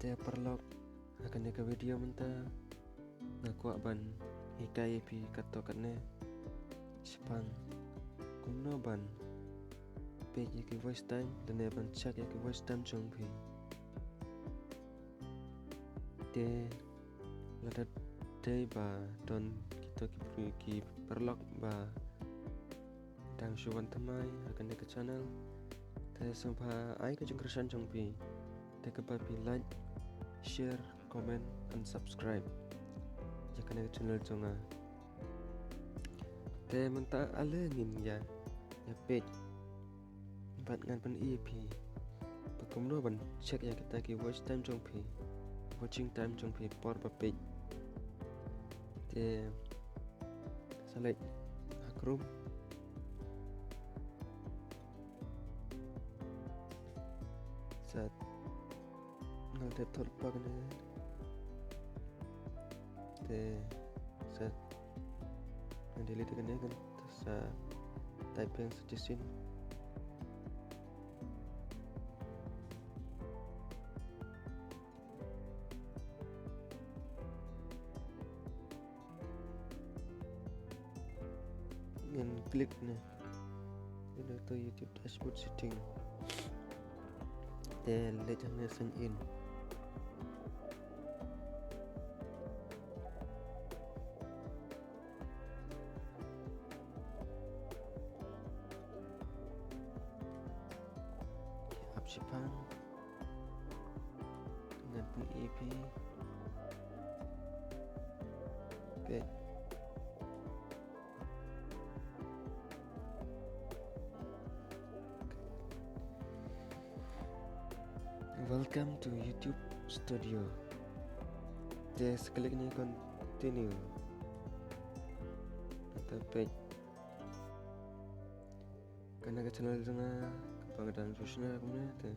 Te perlok akan ke video menta ngaku ban hikai pi katokane Jepang kuno ban page ke voice time dan ban chat ke voice time jong pi te ladat day ba don kita ki perlok ba dang shuwan tamai akan ke channel te sampa ai ke jengkersan jong pi te ke pi like, share, comment, and subscribe jangan ke channel jonga te menta alengin ya page bat ngan pen EP pakumno ban check ya kita ki watch time jong pi watching time jong pi por pa page te select akrum saat ngal te thol pa ne te saat delete kan kan sa type yang suggestion ngin klik ne ini to YouTube dashboard setting te le jangan sign in app Jepang dengan pun EP oke. Welcome to YouTube Studio. Just klik ni continue atau page karena ke channel tengah kepangadan sosial kemudian te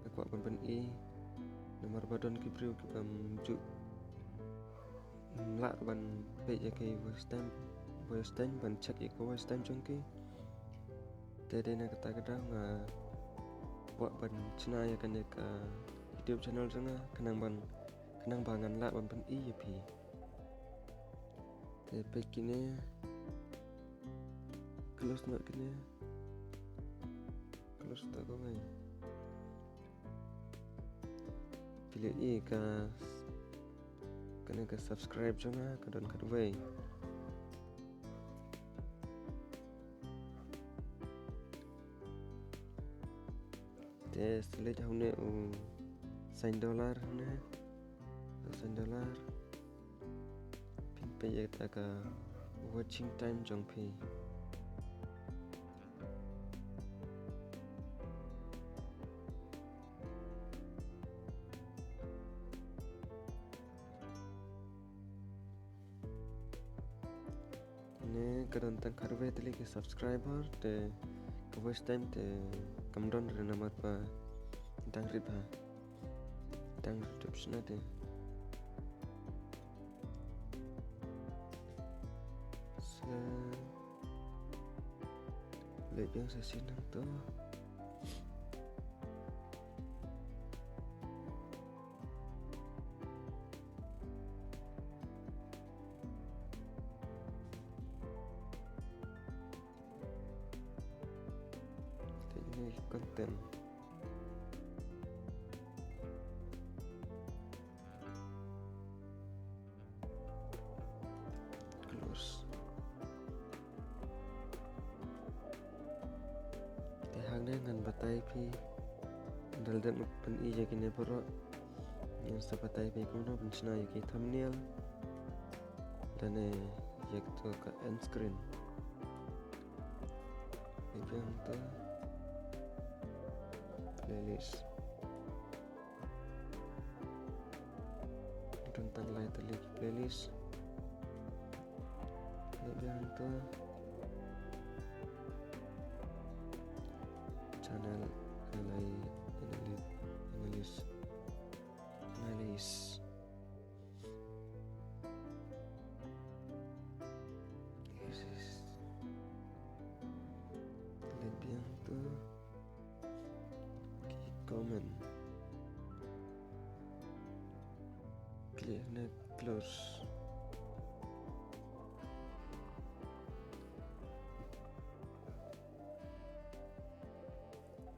aku akan pen nomor badan kibriu kibam juk lak ban page ke voice time ban cek ke voice time jongki te dena kata kadang buat ban cina ya kan ke YouTube channel sana kenang bangan lak ban pen ya pi te page kini close nak kini close tak kau mai pilih kena ke subscribe jangan ke don kedua te setelah jauh ne $1 ne $1 pimpe ya kita ke watching time jong pi ne kadang tang karve teli ke subscriber te ke voice time te kamdon re nomor pa tang riba tang subscription te lihat yang sesi nang to ini konten close te hang dengan batai pi dal dan pen jadi ne poro yang sebatai pi kuno bencana yaki thumbnail dan yak to ke end screen yang to playlist tentang lain telik playlist yang to channel analysis lebih yang to comment klik na close.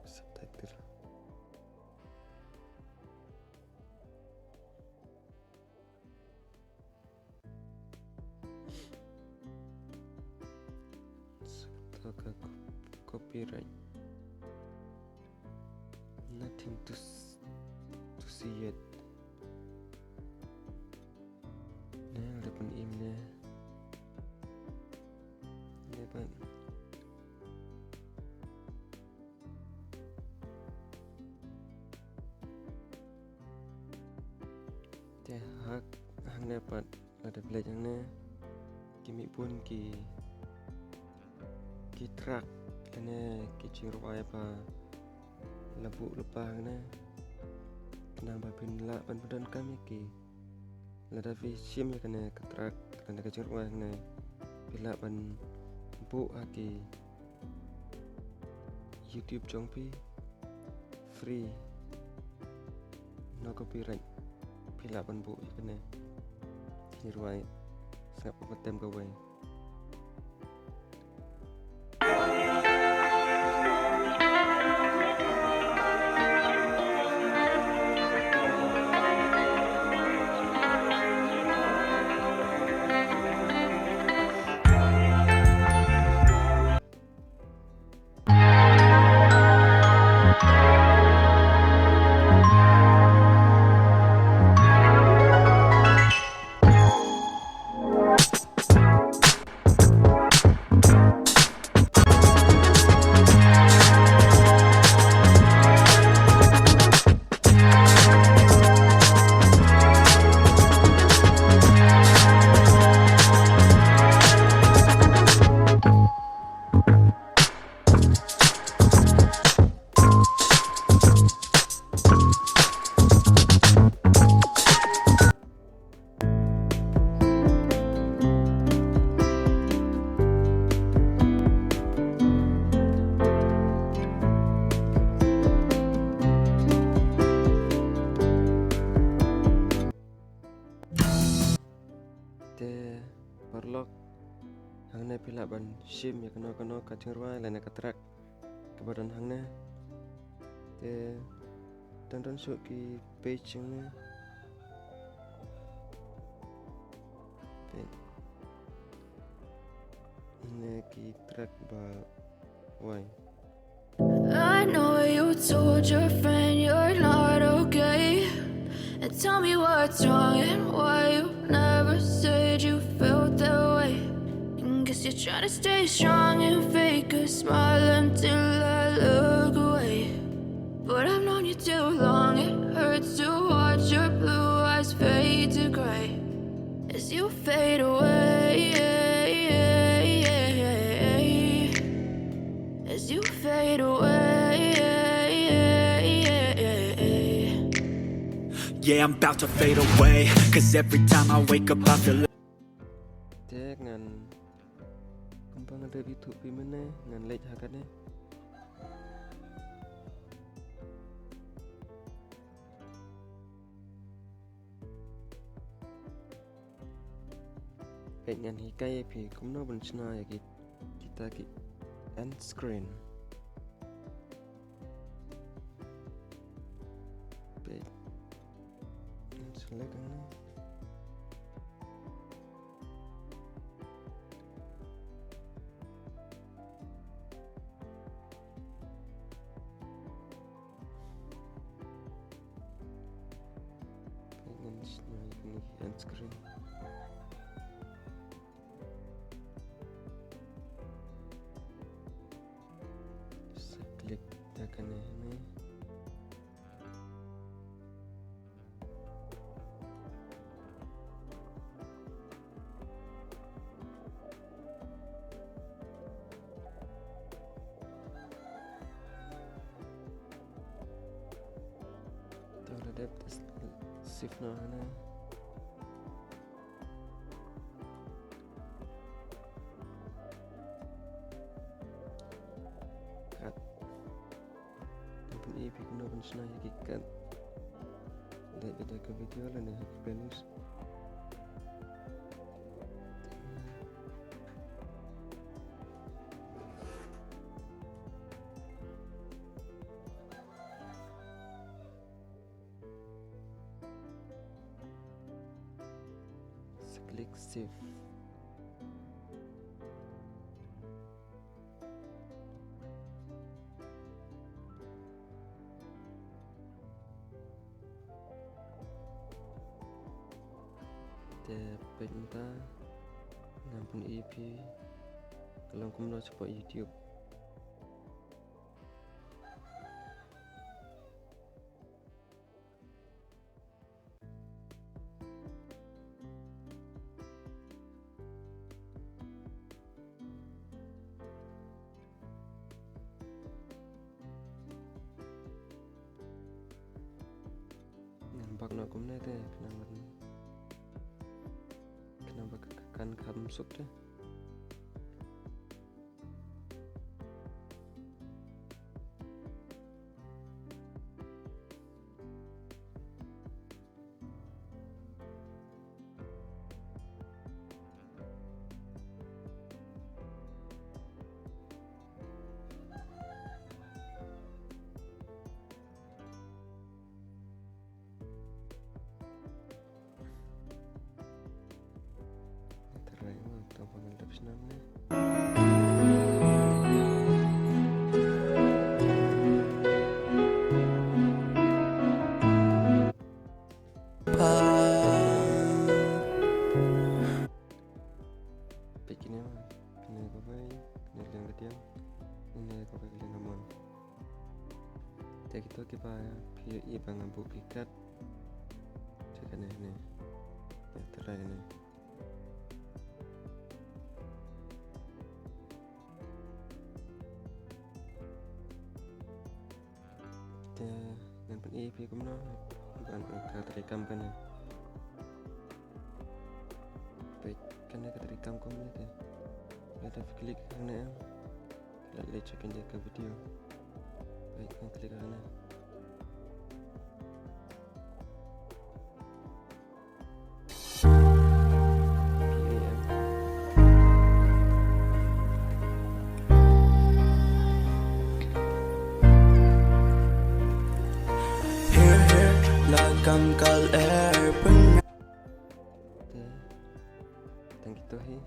Subtitle. Ke copyright. Nothing to see yet. Nah, ada pun imnya. Dapat. Teh hak hang dapat ada belajarnya. Kimi pun ki track kena kicirwai pa labu lepang na kenang babin la ban badan kami ki lada fi sim kena ketrak kena kicirwai na bila ban bu aki YouTube jongpi free no copyright bila ban bu kena kicirwai sangat petem kawai. Perlok hangna pila ban sim ya kena kacirwai lana katrak kebadan hangna te tonton suk ki page hangna ne ki track ba wai. I know you told your friend you're not okay, and tell me what's wrong and why you never said you felt that way. And guess you're trying to stay strong and fake a smile until I look away. But I've known you too long, it hurts to watch your blue eyes fade to gray as you fade away, as you fade away. Yeah, I'm about to fade away, cause every time I wake up I feel Tek ngan kembang ada itu pimene ngan lej hakane. Ngan hikai pi kumno benchna ya kita ki end screen. Select end screen. Saya klik tekan ini. Adaptas shift na hana cut open ep kuno pun sna kat beda ke video lah nih playlist. Klik save. Page minta ngampun EP kalau kamu mau support YouTube. Nampak nak kamu nih teh kenapa kan kamsuk deh. Begini mah, kena kapai, kena liang ketiang, kena kapai liang amon. Jadi kita PUI bangang bukikat, jika nih, ya terai nih. Dengan pun EP kumno, bukan keterikam kan ya. Baik, kan ya keterikam kumno deh. Lihat klik karena lihat cekin dia ke video. Baik, kan klik karena. Kal air punya tang gitu hi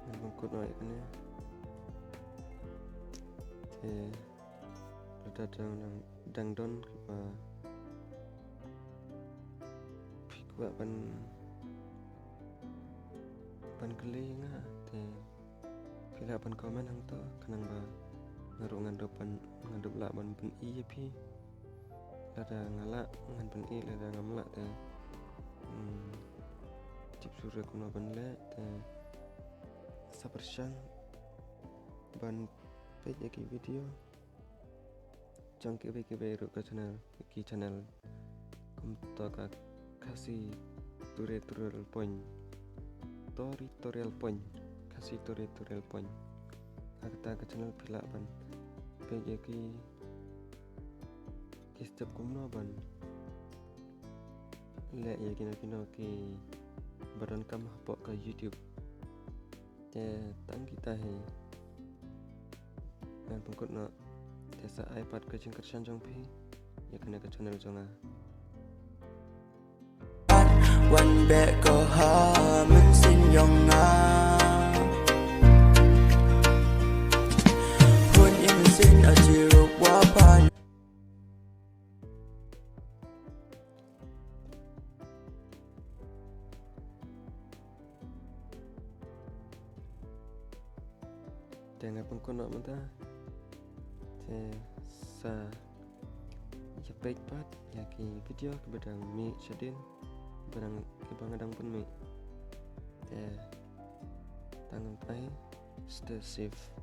ngangkut noy kan ya udah dangdon apa pikwa pan keli nga pila pan komen hang to kanang ba ngaru ngadop la ban pen i pi lada ngalak ngan pen i lada ngamlak teh cip surya kuno ban le teh sapersyang ban page ki video jang ke ru ke channel kum to ka kasih tutorial point kasih tutorial point kata ke channel pila ban page ki setiap kumno ban le ya kino ki badan kam hapok ke YouTube tang kita he dan pengkut no desa iPad ke jengker sanjong pi ya kena ke channel jonga one back go men sin yong nga pun in sin a jiru wa pan dengan pengkono mata sa ya baik pat ya ki video ke bedang mi sedin bedang ke bangadang pun mi tangan pai stay safe.